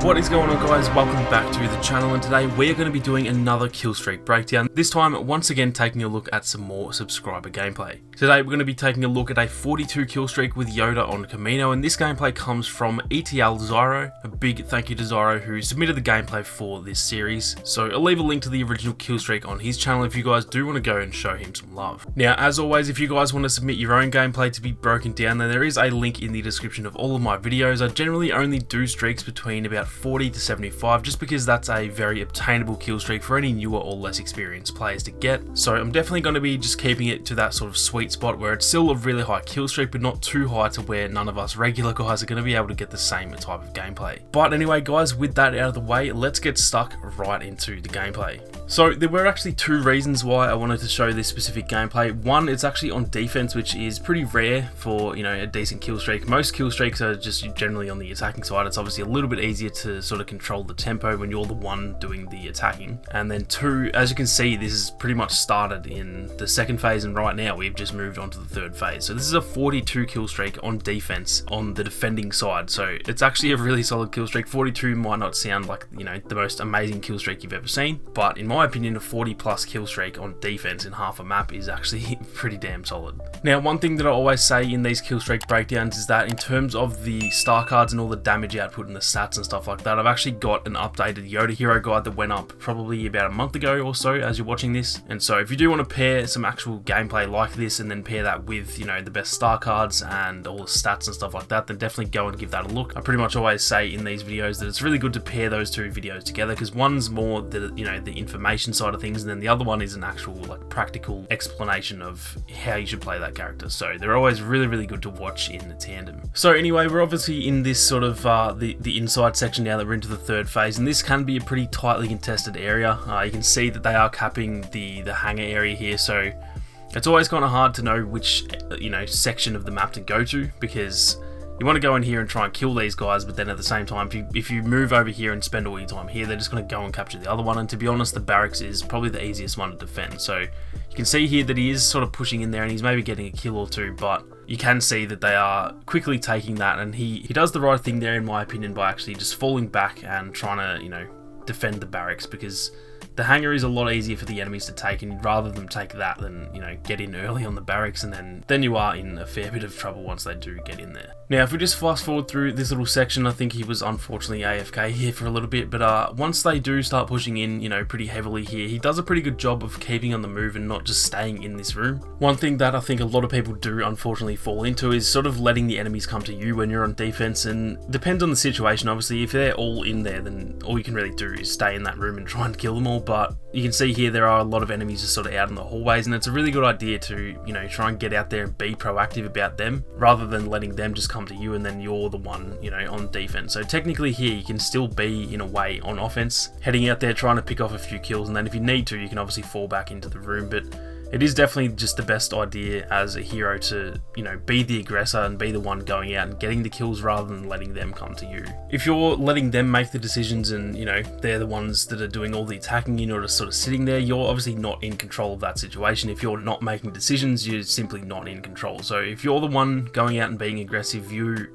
What is going on, guys? Welcome back to the channel, and today we're going to be doing another Killstreak breakdown. This time, once again, taking a look at some more subscriber gameplay. Today we're going to be taking a look at a 42 kill streak with Yoda on Camino, and this gameplay comes from ETL Zyro. A big thank you to Zyro who submitted the gameplay for this series. So I'll leave a link to the original kill streak on his channel if you guys do want to go and show him some love. Now, as always, if you guys want to submit your own gameplay to be broken down, then there is a link in the description of all of my videos. I generally only do streaks between about 40 to 75, just because that's a very obtainable kill streak for any newer or less experienced players to get. So I'm definitely going to be just keeping it to that sort of sweet spot where it's still a really high kill streak, but not too high to where none of us regular guys are going to be able to get the same type of gameplay. But anyway, guys, with that out of the way, let's get stuck right into the gameplay. So there were actually two reasons why I wanted to show this specific gameplay. One, it's actually on defense, which is pretty rare for, you know, a decent kill streak. Most kill streaks are just generally on the attacking side. It's obviously a little bit easier to sort of control the tempo when you're the one doing the attacking. And then two, as you can see, this is pretty much started in the second phase, and right now we've just moved on to the third phase. So this is a 42 kill streak on defense on the defending side. So it's actually a really solid kill streak. 42 might not sound like, you know, the most amazing kill streak you've ever seen, but in my opinion, a 40 plus kill streak on defense in half a map is actually pretty damn solid. Now, one thing that I always say in these kill streak breakdowns is that in terms of the star cards and all the damage output and the stats and stuff like that, I've actually got an updated Yoda hero guide that went up probably about a month ago or so as you're watching this. And so if you do want to pair some actual gameplay like this and then pair that with, you know, the best star cards and all the stats and stuff like that, then definitely go and give that a look. I pretty much always say in these videos that it's really good to pair those two videos together, because one's more the, you know, the information side of things, and then the other one is an actual like practical explanation of how you should play that character. So they're always really good to watch in tandem. So anyway, we're obviously in this sort of the inside section now that we're into the third phase, and this can be a pretty tightly contested area. You can see that they are capping the hangar area here, so it's always kind of hard to know which, you know, section of the map to go to, because you want to go in here and try and kill these guys, but then at the same time, if you move over here and spend all your time here, they're just going to go and capture the other one. And to be honest, the barracks is probably the easiest one to defend. So you can see here that he is sort of pushing in there, and he's maybe getting a kill or two, but you can see that they are quickly taking that, and he does the right thing there, in my opinion, by actually just falling back and trying to, you know, defend the barracks, because the hangar is a lot easier for the enemies to take, and rather than take that than, you know, get in early on the barracks, and then you are in a fair bit of trouble once they do get in there. Now, if we just fast forward through this little section, I think he was unfortunately AFK here for a little bit, but once they do start pushing in, you know, pretty heavily here, he does a pretty good job of keeping on the move and not just staying in this room. One thing that I think a lot of people do unfortunately fall into is sort of letting the enemies come to you when you're on defense, and depends on the situation. Obviously, if they're all in there, then all you can really do is stay in that room and try and kill them all, but you can see here there are a lot of enemies just sort of out in the hallways, and it's a really good idea to, you know, try and get out there and be proactive about them, rather than letting them just come to you and then you're the one, you know, on defense. So technically here you can still be, in a way, on offense, heading out there trying to pick off a few kills, and then if you need to, you can obviously fall back into the room. But it is definitely just the best idea as a hero to, you know, be the aggressor and be the one going out and getting the kills rather than letting them come to you. If you're letting them make the decisions and, you know, they're the ones that are doing all the attacking, you're just sort of sitting there, you're obviously not in control of that situation. If you're not making decisions, you're simply not in control. So if you're the one going out and being aggressive, you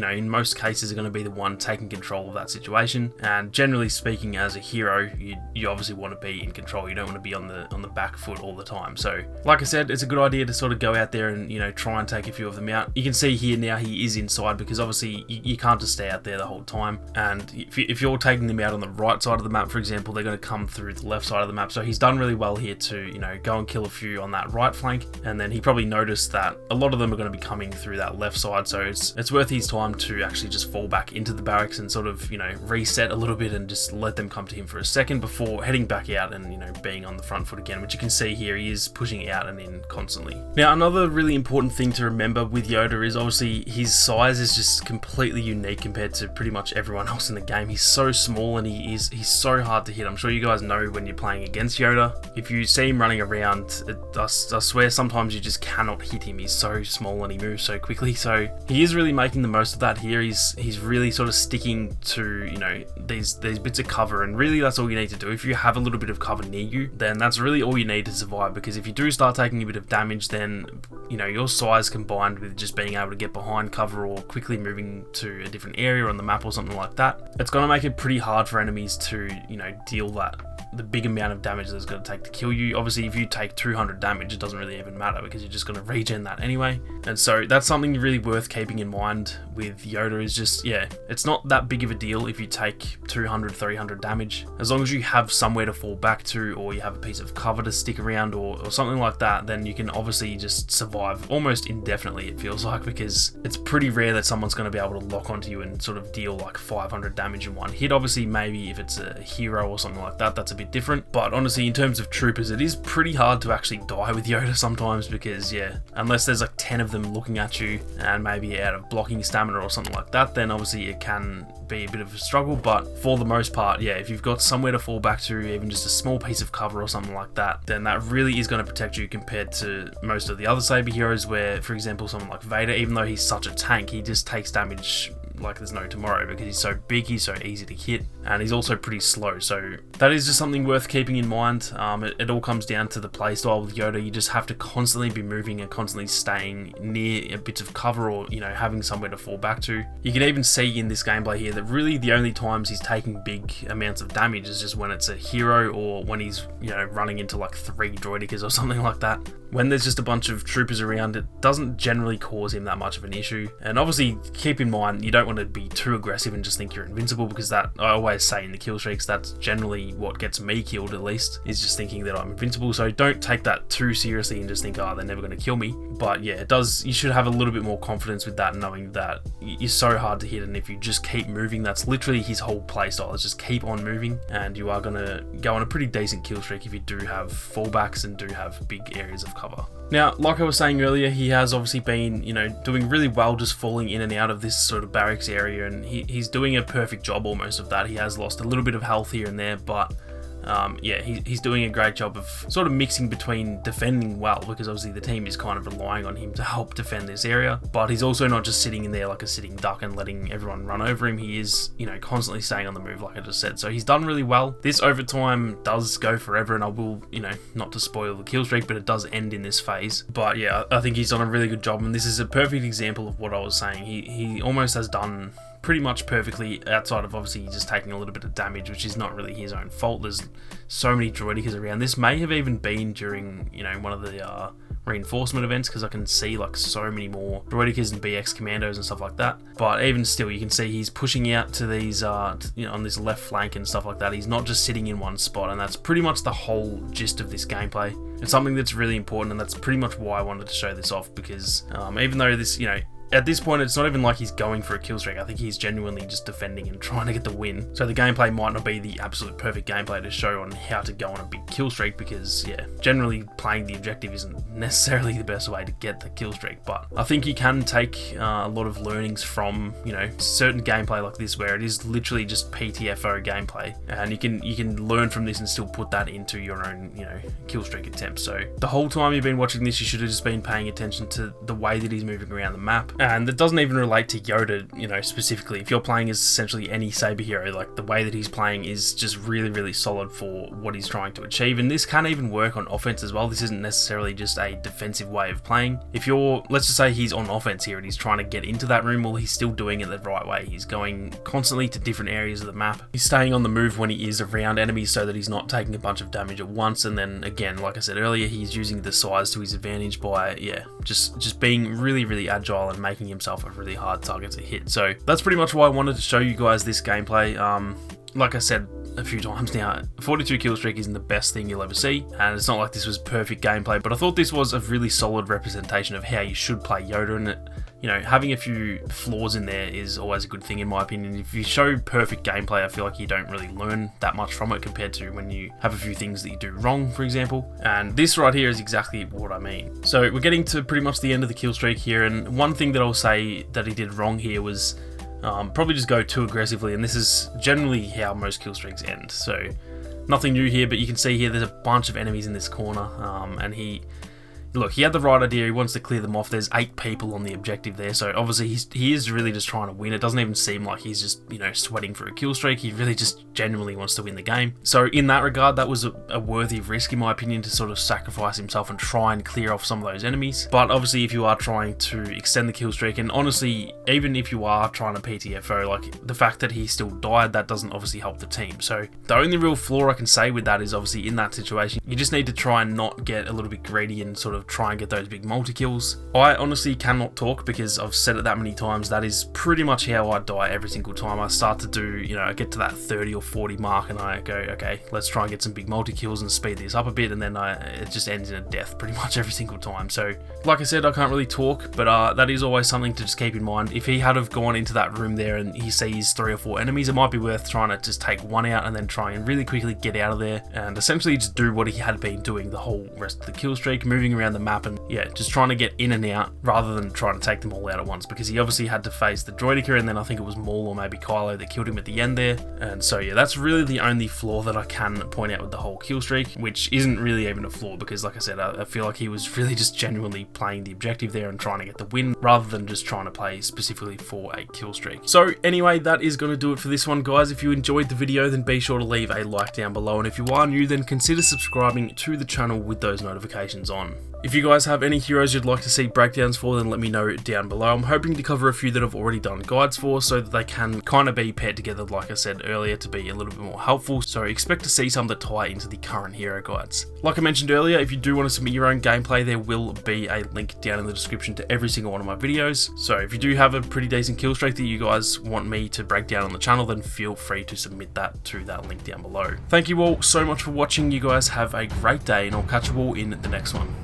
know, in most cases are going to be the one taking control of that situation. And generally speaking, as a hero, you obviously want to be in control. You don't want to be on the back foot all the time. So like I said, it's a good idea to sort of go out there and, you know, try and take a few of them out. You can see here now he is inside, because obviously you can't just stay out there the whole time. And if you're taking them out on the right side of the map, for example, they're going to come through the left side of the map. So he's done really well here to, you know, go and kill a few on that right flank. And then he probably noticed that a lot of them are going to be coming through that left side. So it's worth his time to actually just fall back into the barracks and sort of, you know, reset a little bit and just let them come to him for a second before heading back out and, you know, being on the front foot again, which you can see here he is pushing out and in constantly. Now, another really important thing to remember with Yoda is obviously his size is just completely unique compared to pretty much everyone else in the game. He's so small and he's so hard to hit. I'm sure you guys know when you're playing against Yoda, if you see him running around, I swear sometimes you just cannot hit him. He's so small and he moves so quickly. So he is really making the most of that here. He's really sort of sticking to, you know, these bits of cover, and really that's all you need to do. If you have a little bit of cover near you, then that's really all you need to survive, because because if you do start taking a bit of damage, then your size combined with just being able to get behind cover or quickly moving to a different area on the map or something like that, it's going to make it pretty hard for enemies to deal the big amount of damage that it's going to take to kill you. Obviously, if you take 200 damage, it doesn't really even matter because you're just going to regen that anyway. And so that's something really worth keeping in mind with Yoda, is just, it's not that big of a deal if you take 200, 300 damage. As long as you have somewhere to fall back to, or you have a piece of cover to stick around or something like that, then you can obviously just survive almost indefinitely, it feels like, because it's pretty rare that someone's going to be able to lock onto you and sort of deal like 500 damage in one hit. Obviously, maybe if it's a hero or something like that, that's a bit different, but honestly, in terms of troopers, it is pretty hard to actually die with Yoda sometimes, because unless there's like 10 of them looking at you and maybe out of blocking stamina or something like that, then obviously it can be a bit of a struggle. But for the most part, if you've got somewhere to fall back to, even just a small piece of cover or something like that, then that really is going to protect you compared to most of the other Saber heroes, where, for example, someone like Vader, even though he's such a tank, he just takes damage like there's no tomorrow because he's so big, he's so easy to hit, and he's also pretty slow. So that is just something worth keeping in mind. It all comes down to the playstyle with Yoda. You just have to constantly be moving and constantly staying near a bit of cover, or having somewhere to fall back to. You can even see in this gameplay here that really the only times he's taking big amounts of damage is just when it's a hero, or when he's running into like 3 droidicas or something like that. When there's just a bunch of troopers around, it doesn't generally cause him that much of an issue. And obviously, keep in mind, you don't want to be too aggressive and just think you're invincible, because that, I always say in the kill streaks, that's generally what gets me killed, at least, is just thinking that I'm invincible. So don't take that too seriously and just think, oh, they're never going to kill me. But it does, you should have a little bit more confidence with that, knowing that you're so hard to hit, and if you just keep moving, that's literally his whole playstyle, is just keep on moving, and you are going to go on a pretty decent kill streak if you do have fallbacks and do have big areas of cover. Now, like I was saying earlier, he has obviously been, doing really well just falling in and out of this sort of barracks area, and he's doing a perfect job almost of that. He has lost a little bit of health here and there, but he's doing a great job of sort of mixing between defending well, because obviously the team is kind of relying on him to help defend this area, but he's also not just sitting in there like a sitting duck and letting everyone run over him. He is, constantly staying on the move, like I just said. So he's done really well. This overtime does go forever, and I will, not to spoil the kill streak, but it does end in this phase. But I think he's done a really good job, and this is a perfect example of what I was saying. He almost has done pretty much perfectly, outside of obviously just taking a little bit of damage, which is not really his own fault. There's so many droidicas around. This may have even been during, one of the reinforcement events, because I can see like so many more droidicas and BX commandos and stuff like that. But even still, you can see he's pushing out to these, on this left flank and stuff like that. He's not just sitting in one spot, and that's pretty much the whole gist of this gameplay. It's something that's really important, and that's pretty much why I wanted to show this off, because even though this, at this point, it's not even like he's going for a kill streak. I think he's genuinely just defending and trying to get the win. So the gameplay might not be the absolute perfect gameplay to show on how to go on a big kill streak, because generally playing the objective isn't necessarily the best way to get the kill streak. But I think you can take a lot of learnings from, certain gameplay like this, where it is literally just PTFO gameplay, and you can learn from this and still put that into your own, kill streak attempts. So the whole time you've been watching this, you should have just been paying attention to the way that he's moving around the map. And it doesn't even relate to Yoda, specifically. If you're playing as essentially any Saber hero, like the way that he's playing is just really, really solid for what he's trying to achieve. And this can even work on offense as well. This isn't necessarily just a defensive way of playing. If let's just say he's on offense here and he's trying to get into that room, well, he's still doing it the right way. He's going constantly to different areas of the map. He's staying on the move when he is around enemies so that he's not taking a bunch of damage at once. And then again, like I said earlier, he's using the size to his advantage by, just being really, really agile and making himself a really hard target to hit. So that's pretty much why I wanted to show you guys this gameplay. Like I said a few times now, 42 kill streak isn't the best thing you'll ever see, and it's not like this was perfect gameplay, but I thought this was a really solid representation of how you should play Yoda, and it, having a few flaws in there is always a good thing in my opinion. If you show perfect gameplay, I feel like you don't really learn that much from it compared to when you have a few things that you do wrong, for example. And this right here is exactly what I mean. So we're getting to pretty much the end of the kill streak here, and one thing that I'll say that he did wrong here was probably just go too aggressively, and this is generally how most kill streaks end. So nothing new here, but you can see here there's a bunch of enemies in this corner, and he look, he had the right idea. He wants to clear them off. There's 8 people on the objective there, so obviously he is really just trying to win. It doesn't even seem like he's just, you know, sweating for a kill streak. He really just genuinely wants to win the game. So in that regard, that was a worthy risk in my opinion, to sort of sacrifice himself and try and clear off some of those enemies. But obviously if you are trying to extend the kill streak, and honestly even if you are trying to PTFO, like the fact that he still died, that doesn't obviously help the team. So the only real flaw I can say with that is obviously in that situation you just need to try and not get a little bit greedy and sort of try and get those big multi-kills. I honestly cannot talk because I've said it that many times. That is pretty much how I die every single time. I start to do, you know, I get to that 30 or 40 mark and I go, okay, let's try and get some big multi-kills and speed this up a bit, and then it just ends in a death pretty much every single time. So like I said, I can't really talk, but that is always something to just keep in mind. If he had have gone into that room there and he sees 3 or 4 enemies, it might be worth trying to just take one out and then try and really quickly get out of there and essentially just do what he had been doing the whole rest of the kill streak, moving around the map and yeah, just trying to get in and out rather than trying to take them all out at once, because he obviously had to face the Droidica and then I think it was Maul or maybe Kylo that killed him at the end there. And so yeah, that's really the only flaw that I can point out with the whole kill streak, which isn't really even a flaw because like I said, I feel like he was really just genuinely playing the objective there and trying to get the win rather than just trying to play specifically for a kill streak. So anyway, that is going to do it for this one, guys. If you enjoyed the video, then be sure to leave a like down below, and if you are new, then consider subscribing to the channel with those notifications on. If you guys have any heroes you'd like to see breakdowns for, then let me know down below. I'm hoping to cover a few that I've already done guides for so that they can kind of be paired together, like I said earlier, to be a little bit more helpful. So expect to see some that tie into the current hero guides. Like I mentioned earlier, if you do want to submit your own gameplay, there will be a link down in the description to every single one of my videos. So if you do have a pretty decent kill streak that you guys want me to break down on the channel, then feel free to submit that to that link down below. Thank you all so much for watching. You guys have a great day and I'll catch you all in the next one.